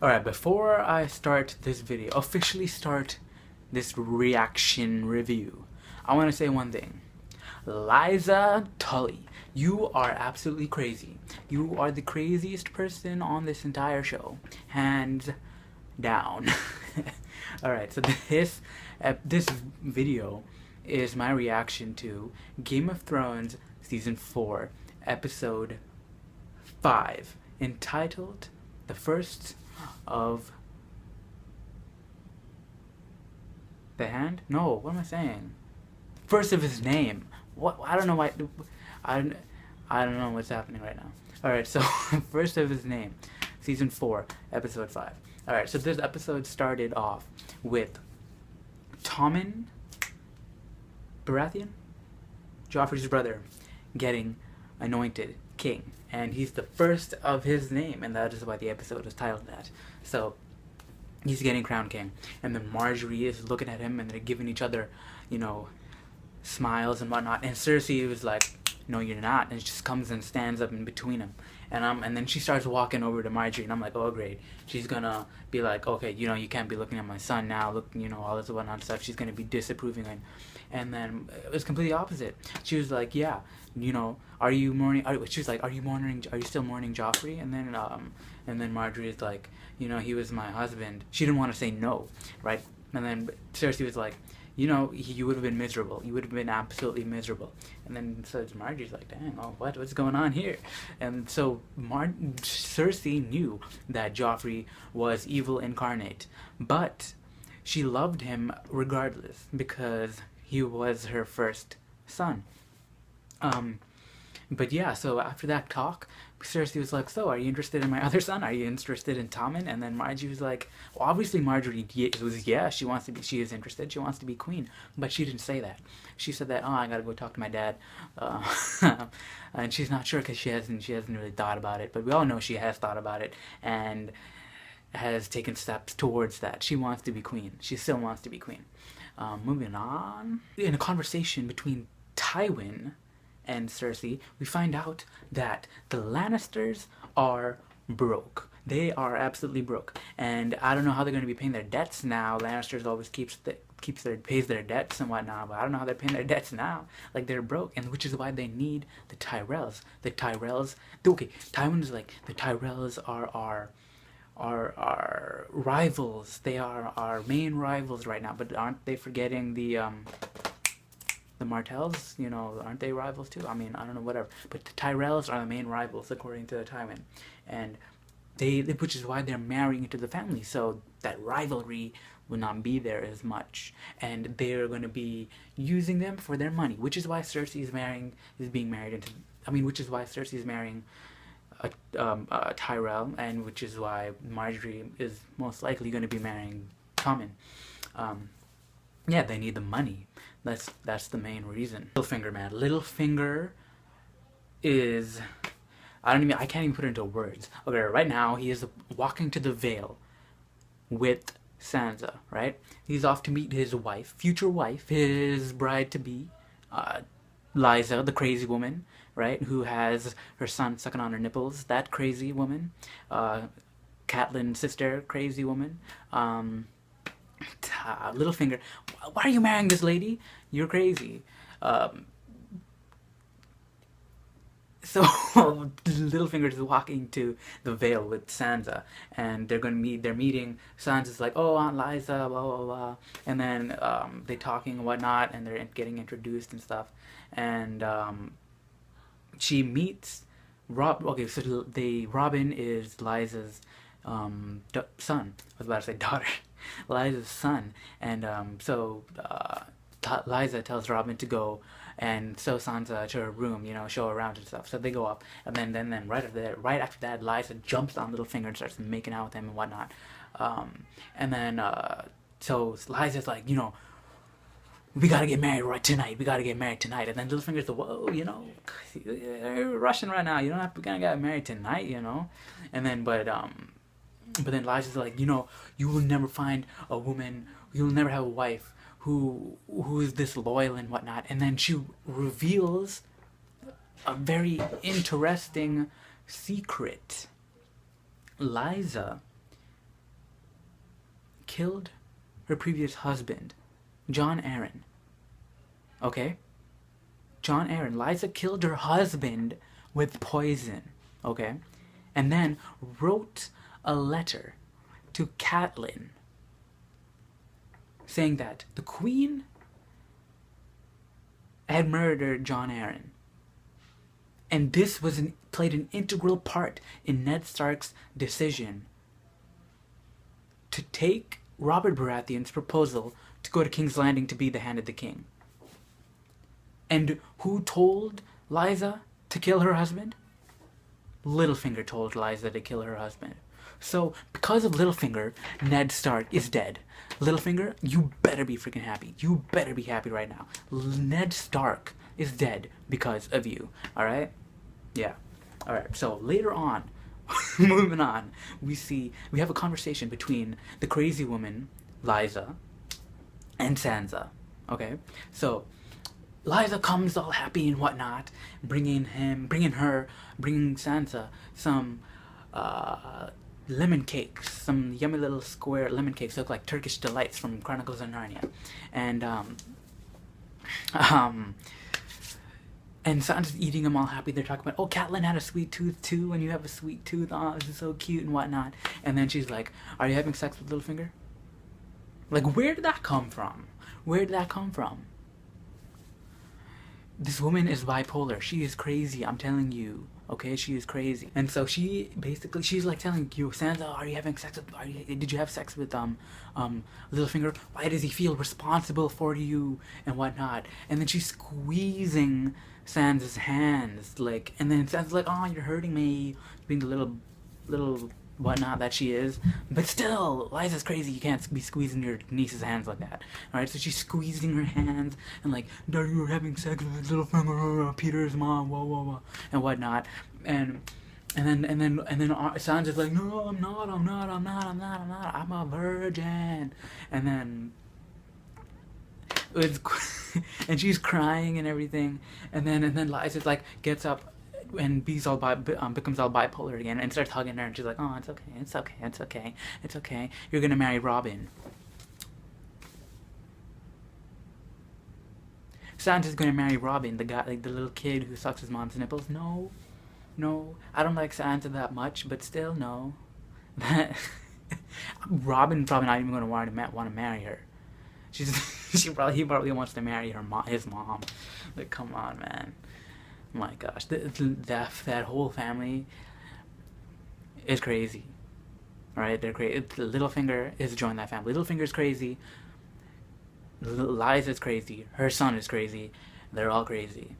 Alright, before I start this video, officially start this reaction review, I want to say one thing. Liza Tully, you are absolutely crazy. You are the craziest person on this entire show. Hands down. Alright, so this video is my reaction to Game of Thrones Season 4, Episode 5, entitled The First of the Hand? No, what am I saying? First of his name. What? I don't know why. I don't know what's happening right now. Alright, so first of his name. Season 4, Episode 5. Alright, so this episode started off with Tommen Baratheon, Joffrey's brother, getting anointed king. And he's the first of his name, and that is why the episode is titled that. So, he's getting crowned king. And then Marjorie is looking at him, and they're giving each other, you know, smiles and whatnot. And Cersei was like, no, you're not. And she just comes and stands up in between them. And then she starts walking over to Marjorie, and I'm like, oh, great. She's gonna be like, okay, you know, you can't be looking at my son now. Look, you know, all this whatnot stuff. She's gonna be disapproving. And then it was completely opposite. She was like, yeah, you know, are you mourning? She was like, are you still mourning Joffrey? And then Marjorie is like, you know, he was my husband. She didn't want to say no, right? And then Cersei was like, you know, you would have been miserable. You would have been absolutely miserable. And then so Marjorie's like, dang, oh, what's going on here? And so Cersei knew that Joffrey was evil incarnate, but she loved him regardless because he was her first son. But yeah, so after that talk, Cersei was like, so, are you interested in my other son? Are you interested in Tommen? And then Marjorie was like, well, obviously Marjorie was, yeah, she is interested, she wants to be queen. But she didn't say that. She said that, oh, I gotta go talk to my dad. And she's not sure because she hasn't really thought about it. But we all know she has thought about it and has taken steps towards that. She wants to be queen. She still wants to be queen. Moving on. In a conversation between Tywin and Cersei, we find out that the Lannisters are broke. They are absolutely broke, and I don't know how they're going to be paying their debts now. Lannisters always pays their debts and whatnot, but I don't know how they're paying their debts now. Like, they're broke, and which is why they need the Tyrells. Okay, Tywin is like, the Tyrells are our rivals. They are our main rivals right now, but aren't they forgetting the Martells, you know, aren't they rivals too? I mean, I don't know, whatever. But the Tyrells are the main rivals, according to Tywin. And which is why they're marrying into the family, so that rivalry will not be there as much. And they're going to be using them for their money, which is why Cersei which is why Cersei is marrying a Tyrell, and which is why Marjorie is most likely going to be marrying Tommen. Yeah, they need the money. That's the main reason. Littlefinger, man. Littlefinger is... I can't even put it into words. Okay, right now, he is walking to the Vale with Sansa, right? He's off to meet his wife, future wife, his bride-to-be, Liza, the crazy woman, right? Who has her son sucking on her nipples. That crazy woman. Catelyn's sister, crazy woman. Littlefinger, why are you marrying this lady? You're crazy. So Littlefinger is walking to the Vale with Sansa, and they're meeting. Sansa's like, oh, Aunt Liza, blah blah blah, and then they're talking and whatnot, and they're getting introduced and stuff, and she meets Rob. Okay, so Robin is Liza's son. I was about to say daughter. Liza's son, and so Liza tells Robin to go and show Sansa to her room, you know, show her around and stuff. So they go up, and then right after that, Liza jumps on Littlefinger and starts making out with him and whatnot. And then so Liza's like, you know, we gotta get married right tonight. We gotta get married tonight. And then Littlefinger's like, whoa, you know, you're rushing right now. You don't have to get married tonight, you know. And then but then Liza's like, you know, you will never find a woman, you'll never have a wife who is this loyal and whatnot. And then she reveals a very interesting secret. Liza killed her previous husband, Jon Arryn. Okay? Jon Arryn. Liza killed her husband with poison. Okay? And then wrote a letter to Catelyn saying that the Queen had murdered Jon Arryn. And this played an integral part in Ned Stark's decision to take Robert Baratheon's proposal to go to King's Landing to be the Hand of the King. And who told Liza to kill her husband? Littlefinger told Liza to kill her husband. So, because of Littlefinger, Ned Stark is dead. Littlefinger, you better be freaking happy. You better be happy right now. Ned Stark is dead because of you. Alright? Yeah. Alright, so later on, moving on, we have a conversation between the crazy woman, Liza, and Sansa. Okay? So, Liza comes all happy and whatnot, bringing Sansa some lemon cakes, some yummy little square lemon cakes look like Turkish delights from Chronicles of Narnia, and Sansa's eating them all happy. They're talking about, oh, Catelyn had a sweet tooth too, and you have a sweet tooth. Oh, this is so cute and whatnot. And then she's like, are you having sex with Littlefinger? Like, where did that come from? Where did that come from? This woman is bipolar. She is crazy. I'm telling you. Okay, she is crazy. And so she's like telling you, Sansa, are you having sex with, did you have sex with Littlefinger? Why does he feel responsible for you and whatnot? And then she's squeezing Sansa's hands, like, and then Sansa's like, oh, you're hurting me, being the little whatnot that she is. But still, Liza's crazy. You can't be squeezing your niece's hands like that. Alright, so she's squeezing her hands and like, no, you're having sex with Littlefinger, Peter's mom, whoa, whoa, whoa, and whatnot. And then Sansa's like, no, I'm not, I'm a virgin. And then and she's crying and everything. And then Liza like gets up and becomes all bipolar again and starts hugging her, and she's like, oh, it's okay, you're gonna marry Robin. Sansa's gonna marry Robin, the guy, like the little kid who sucks his mom's nipples. No, I don't like Sansa that much, but still, no. Robin probably not even gonna want to marry her. He probably wants to marry his mom. Like, come on, man. My gosh, that whole family is crazy. Alright, they're crazy. Littlefinger is joined that family. Littlefinger's crazy. Liza's crazy. Her son is crazy. They're all crazy.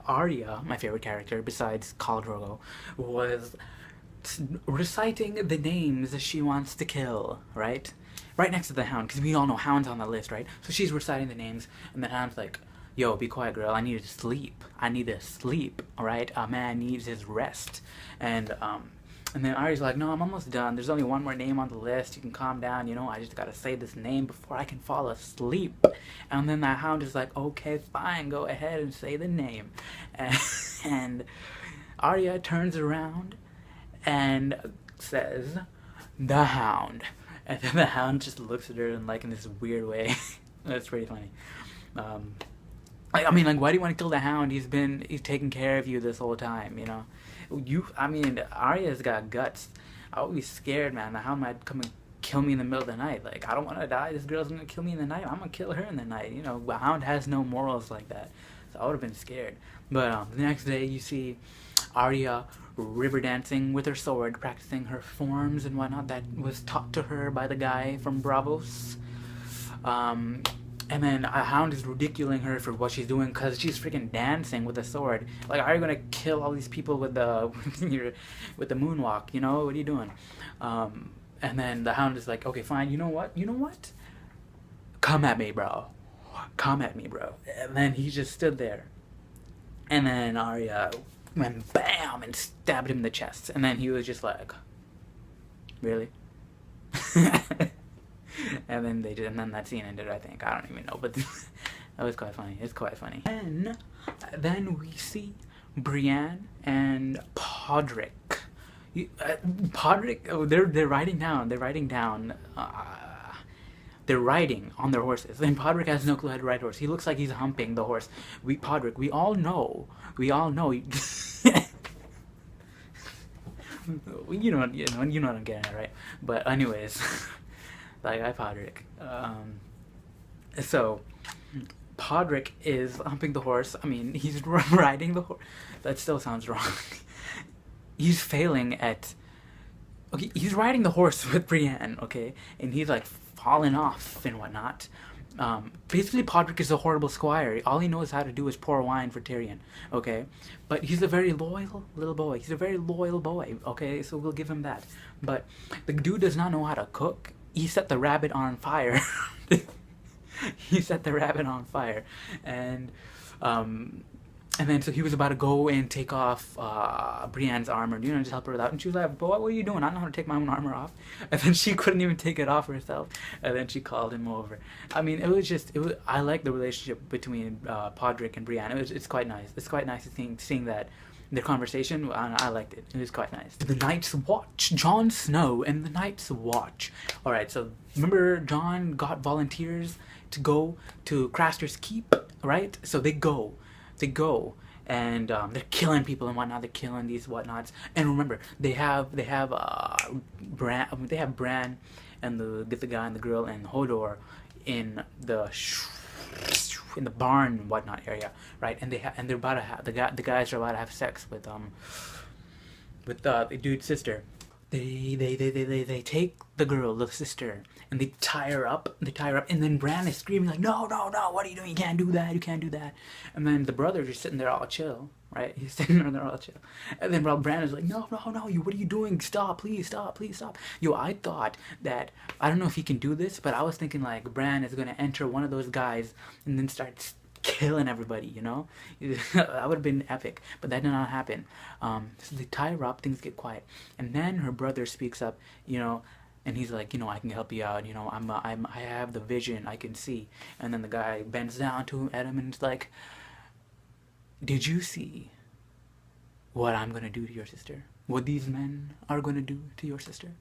Arya, my favorite character besides Khal Drogo, was reciting the names she wants to kill, right? Right next to the Hound, because we all know Hound's on the list, right? So she's reciting the names, and the Hound's like, yo, be quiet, girl. I need to sleep. Alright? A man needs his rest. And then Arya's like, no, I'm almost done. There's only one more name on the list. You can calm down. You know, I just gotta say this name before I can fall asleep. And then the Hound is like, okay, fine. Go ahead and say the name. And Arya turns around and says, the Hound. And then the Hound just looks at her and like in this weird way. That's pretty funny. I mean, like, why do you want to kill the Hound? He's taking care of you this whole time, you know? Arya's got guts. I would be scared, man. The Hound might come and kill me in the middle of the night. Like, I don't want to die. This girl's gonna kill me in the night. I'm gonna kill her in the night. You know, the Hound has no morals like that. So I would have been scared. But the next day, you see Arya river dancing with her sword, practicing her forms and whatnot that was taught to her by the guy from Bravos. And then a Hound is ridiculing her for what she's doing because she's freaking dancing with a sword. Like, are you gonna kill all these people with the with the moonwalk? You know, what are you doing? And then the Hound is like, okay, fine. You know what? Come at me, bro. And then he just stood there. And then Arya went bam and stabbed him in the chest. And then he was just like, really? And then that scene ended, I think. I don't even know, but that was quite funny. It's quite funny. And then we see Brienne and Podrick. Podrick, they're writing down they're riding on their horses, and Podrick has no clue how to ride a horse. He looks like he's humping the horse. Podrick, we all know. You know what I'm getting at, right? But anyways, like I Podrick. So Podrick is humping the horse. I mean, he's riding the horse. That still sounds wrong. He's failing at. Okay, he's riding the horse with Brienne, okay, and he's like falling off and whatnot. Basically, Podrick is a horrible squire. All he knows how to do is pour wine for Tyrion, okay? But he's a very loyal little boy. He's a very loyal boy, okay? So we'll give him that. But the dude does not know how to cook. He set the rabbit on fire. He set the rabbit on fire, and then so he was about to go and take off Brienne's armor, just help her out. And she was like, "But what were you doing? I don't know how to take my own armor off." And then she couldn't even take it off herself. And then she called him over. I mean, I like the relationship between Podrick and Brienne. It's quite nice. It's quite nice to seeing that their conversation. I liked it. It was quite nice. The Night's Watch. Jon Snow and the Night's Watch. All right. So remember, Jon got volunteers to go to Craster's Keep, right? So they go, and they're killing people and whatnot. They're killing these whatnots. And remember, they have Bran and the guy and the girl and Hodor in the barn and whatnot area, right? And they're about to have the guys are about to have sex with the dude's sister. They take the girl, the sister, and they tie her up. And then Bran is screaming like, "No, what are you doing? You can't do that. And then the brothers are sitting there all chill, right? He's sitting there all chill. And then Bran is like, "No, you, what are you doing? Stop, please stop. Yo, I thought that, I don't know if he can do this, but I was thinking like Bran is gonna enter one of those guys and then start killing everybody, That would have been epic, but that did not happen. So they tie her up, things get quiet, and then her brother speaks up, and he's like, "I can help you out, I have the vision, I can see." And then the guy bends down at him and is like, "Did you see what I'm gonna do to your sister? What these men are gonna do to your sister?"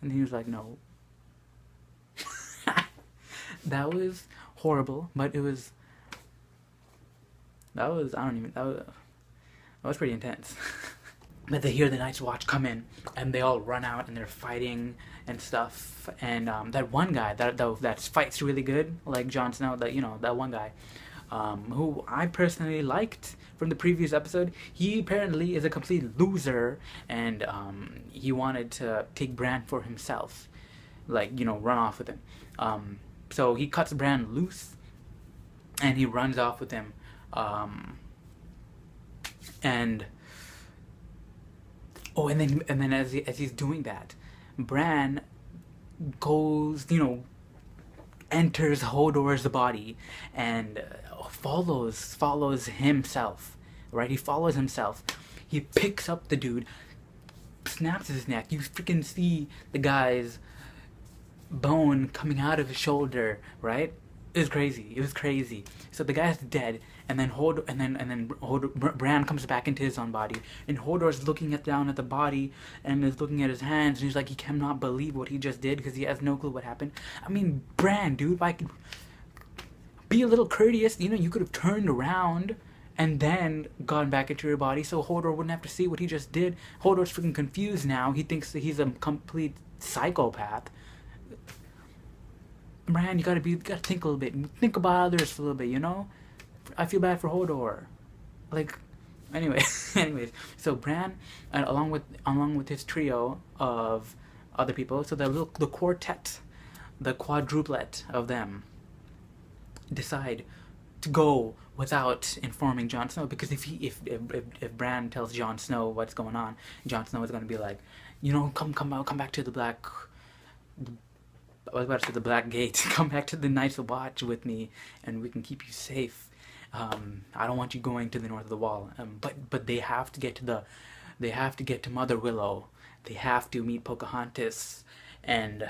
And he was like, "No." That was horrible, but that was pretty intense. But they hear the Night's Watch come in, and they all run out, and they're fighting and stuff. And that one guy that fights really good, like Jon Snow, that one guy, who I personally liked from the previous episode. He apparently is a complete loser, and he wanted to take Bran for himself, run off with him. So he cuts Bran loose, and he runs off with him. And then as he's doing that, Bran goes, enters Hodor's body and follows himself, right? He follows himself. He picks up the dude, snaps his neck. You freaking see the guy's bone coming out of his shoulder, right? It was crazy. So the guy's dead, and then Bran comes back into his own body, and Hodor's looking down at the body and is looking at his hands, and he's like, he cannot believe what he just did because he has no clue what happened. I mean, Bran, dude, be a little courteous. You could have turned around and then gone back into your body, so Hodor wouldn't have to see what he just did. Hodor's freaking confused now. He thinks that he's a complete psychopath. Bran, you gotta think a little bit. Think about others for a little bit, I feel bad for Hodor. Anyways. So Bran, along with his trio of other people, so the quartet, the quadruplet of them, decide to go without informing Jon Snow, because if Bran tells Jon Snow what's going on, Jon Snow is gonna be like, come back to the Black. I was about to say the Black Gate. Come back to the Night's Watch with me, and we can keep you safe. I don't want you going to the north of the Wall. But they have to get to Mother Willow. They have to meet Pocahontas, and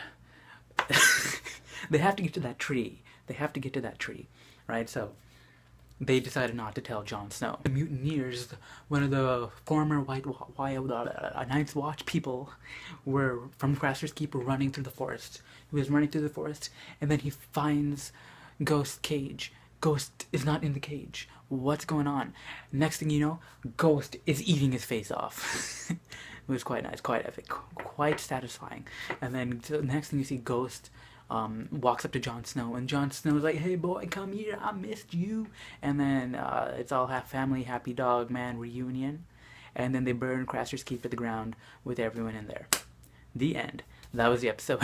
they have to get to that tree. Right? So they decided not to tell Jon Snow. The mutineers, one of the former Night's Watch people, were from Craster's Keep, were running through the forest. He was running through the forest, and then he finds Ghost's cage. Ghost is not in the cage. What's going on? Next thing you know, Ghost is eating his face off. It was quite nice, quite epic, quite satisfying. And then the next thing you see, Ghost walks up to Jon Snow, and Jon Snow's like, "Hey boy, come here, I missed you." And then it's all family, happy dog man reunion. And then they burn Craster's Keep to the ground with everyone in there. The end. That was the episode.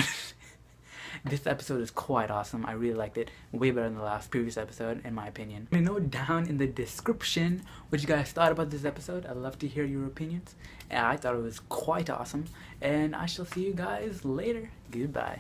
This episode is quite awesome. I really liked it. Way better than the previous episode, in my opinion. Let me know down in the description what you guys thought about this episode. I'd love to hear your opinions. And I thought it was quite awesome. And I shall see you guys later. Goodbye.